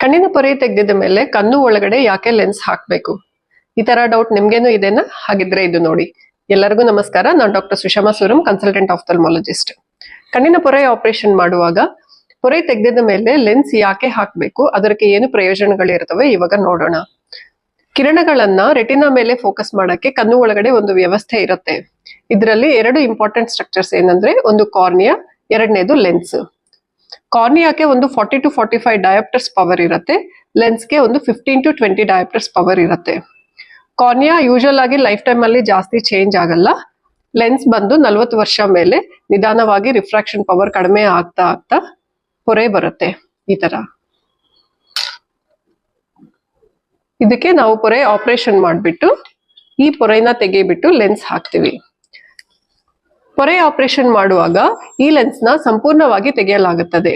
ಕಣ್ಣಿನ ಪೊರೆ ತೆಗೆದಿದ ಮೇಲೆ ಕಣ್ಣು ಒಳಗಡೆ ಯಾಕೆ ಲೆನ್ಸ್ ಹಾಕಬೇಕು? ಈ ತರ ಡೌಟ್ ನಿಮ್ಗೇನು ಇದೆನಾ? ಹಾಗಿದ್ರೆ ಇದು ನೋಡಿ. ಎಲ್ಲರಿಗೂ ನಮಸ್ಕಾರ. ನಾನು ಡಾಕ್ಟರ್ ಸುಷಮಾ ಸುರಂ, ಕನ್ಸಲ್ಟೆಂಟ್ ಆಫ್ಥಲ್ಮಾಲಜಿಸ್ಟ್. ಕಣ್ಣಿನ ಪೊರೆ ಆಪರೇಷನ್ ಮಾಡುವಾಗ ಪೊರೆ ತೆಗೆದಿದ ಮೇಲೆ ಲೆನ್ಸ್ ಯಾಕೆ ಹಾಕಬೇಕು, ಅದಕ್ಕೆ ಏನು ಪ್ರಯೋಜನಗಳಿರ್ತವೆ ಇವಾಗ ನೋಡೋಣ. ಕಿರಣಗಳನ್ನ ರೆಟಿನಾ ಮೇಲೆ ಫೋಕಸ್ ಮಾಡಕ್ಕೆ ಕಣ್ಣು ಒಳಗಡೆ ಒಂದು ವ್ಯವಸ್ಥೆ ಇರುತ್ತೆ. ಇದರಲ್ಲಿ ಎರಡು ಇಂಪಾರ್ಟೆಂಟ್ ಸ್ಟ್ರಕ್ಚರ್ಸ್ ಏನಂದ್ರೆ, ಒಂದು ಕಾರ್ನಿಯಾ, ಎರಡನೇದು ಲೆನ್ಸ್. ಕಾರ್ನಿಯಾಕ್ಕೆ ಒಂದು 40 to 45 ಡಯಾಪ್ಟರ್ಸ್ ಪವರ್ ಇರುತ್ತೆ. ಲೆನ್ಸ್ಗೆ ಒಂದು 15 to 20 ಡಯಾಪ್ಟರ್ಸ್ ಪವರ್ ಇರುತ್ತೆ. ಕಾರ್ನಿಯಾ ಯೂಶುವಲ್ ಆಗಿ ಲೈಫ್ ಟೈಮ್ ಅಲ್ಲಿ ಜಾಸ್ತಿ ಚೇಂಜ್ ಆಗಲ್ಲ. ಲೆನ್ಸ್ ಬಂದು 40 ವರ್ಷ ಮೇಲೆ ನಿಧಾನವಾಗಿ ರಿಫ್ರಾಕ್ಷನ್ ಪವರ್ ಕಡಿಮೆ ಆಗ್ತಾ ಆಗ್ತಾ ಪೊರೆ ಬರುತ್ತೆ ಈ ತರ. ಇದಕ್ಕೆ ನಾವು ಪೊರೆ ಆಪರೇಷನ್ ಮಾಡಿಬಿಟ್ಟು ಈ ಪೊರೆನ ತೆಗೆಬಿಟ್ಟು ಲೆನ್ಸ್ ಹಾಕ್ತಿವಿ. ಪೊರೆ ಆಪರೇಷನ್ ಮಾಡುವಾಗ ಈ ಲೆನ್ಸ್ ನ ಸಂಪೂರ್ಣವಾಗಿ ತೆಗೆಯಲಾಗುತ್ತದೆ.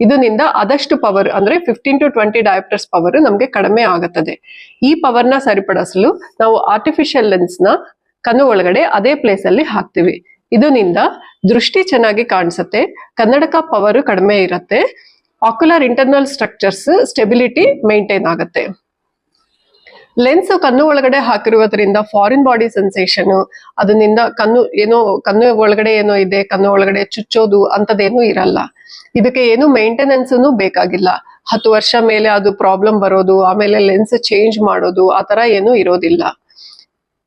ಇದರಿಂದ ಆದಷ್ಟು ಪವರ್ ಅಂದ್ರೆ 15 to 20 ಡಯಾಪ್ಟರ್ಸ್ ಪವರ್ ನಮಗೆ ಕಡಿಮೆ ಆಗುತ್ತದೆ. ಈ ಪವರ್ ನ ಸರಿಪಡಿಸಲು ನಾವು ಆರ್ಟಿಫಿಷಿಯಲ್ ಲೆನ್ಸ್ ನ ಕಣ್ಣು ಒಳಗಡೆ ಅದೇ ಪ್ಲೇಸ್ ಅಲ್ಲಿ ಹಾಕ್ತಿವಿ. ಇದರಿಂದ ದೃಷ್ಟಿ ಚೆನ್ನಾಗಿ ಕಾಣಿಸುತ್ತೆ, ಕನ್ನಡಕ ಪವರ್ ಕಡಿಮೆ ಇರುತ್ತೆ, ocular internal structures stability maintain ಆಗುತ್ತೆ. ಲೆನ್ಸ್ ಕಣ್ಣು ಒಳಗಡೆ ಹಾಕಿರುವುದರಿಂದ ಫಾರಿನ್ ಬಾಡಿ ಸೆನ್ಸೇಷನ್, ಅದರಿಂದ ಕಣ್ಣು ಒಳಗಡೆ ಏನೋ ಇದೆ, ಕಣ್ಣು ಒಳಗಡೆ ಚುಚ್ಚೋದು ಅಂತದೇನು ಇರಲ್ಲ. ಇದಕ್ಕೆ ಏನು ಮೇಂಟೆನೆನ್ಸ್ ಬೇಕಾಗಿಲ್ಲ. 10 ವರ್ಷ ಮೇಲೆ ಅದು ಪ್ರಾಬ್ಲಮ್ ಬರೋದು, ಆಮೇಲೆ ಲೆನ್ಸ್ ಚೇಂಜ್ ಮಾಡೋದು, ಆ ತರ ಏನು ಇರೋದಿಲ್ಲ.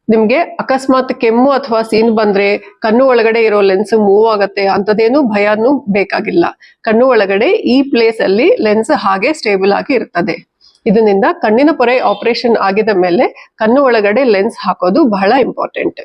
ನಿಮ್ಗೆ ಅಕಸ್ಮಾತ್ ಕೆಮ್ಮು ಅಥವಾ ಸೀನ್ ಬಂದ್ರೆ ಕಣ್ಣು ಒಳಗಡೆ ಇರೋ ಲೆನ್ಸ್ ಮೂವ್ ಆಗತ್ತೆ ಅಂತದೇನು ಭಯನೂ ಬೇಕಾಗಿಲ್ಲ. ಕಣ್ಣು ಒಳಗಡೆ ಈ ಪ್ಲೇಸ್ ಅಲ್ಲಿ ಲೆನ್ಸ್ ಹಾಗೆ ಸ್ಟೇಬಲ್ ಆಗಿ ಇರ್ತದೆ. ಇದರಿಂದ ಕಣ್ಣಿನ ಪೊರೆ ಆಪರೇಷನ್ ಆಗಿದ ಮೇಲೆ ಕಣ್ಣು ಒಳಗಡೆ ಲೆನ್ಸ್ ಹಾಕೋದು ಬಹಳ ಇಂಪಾರ್ಟೆಂಟ್.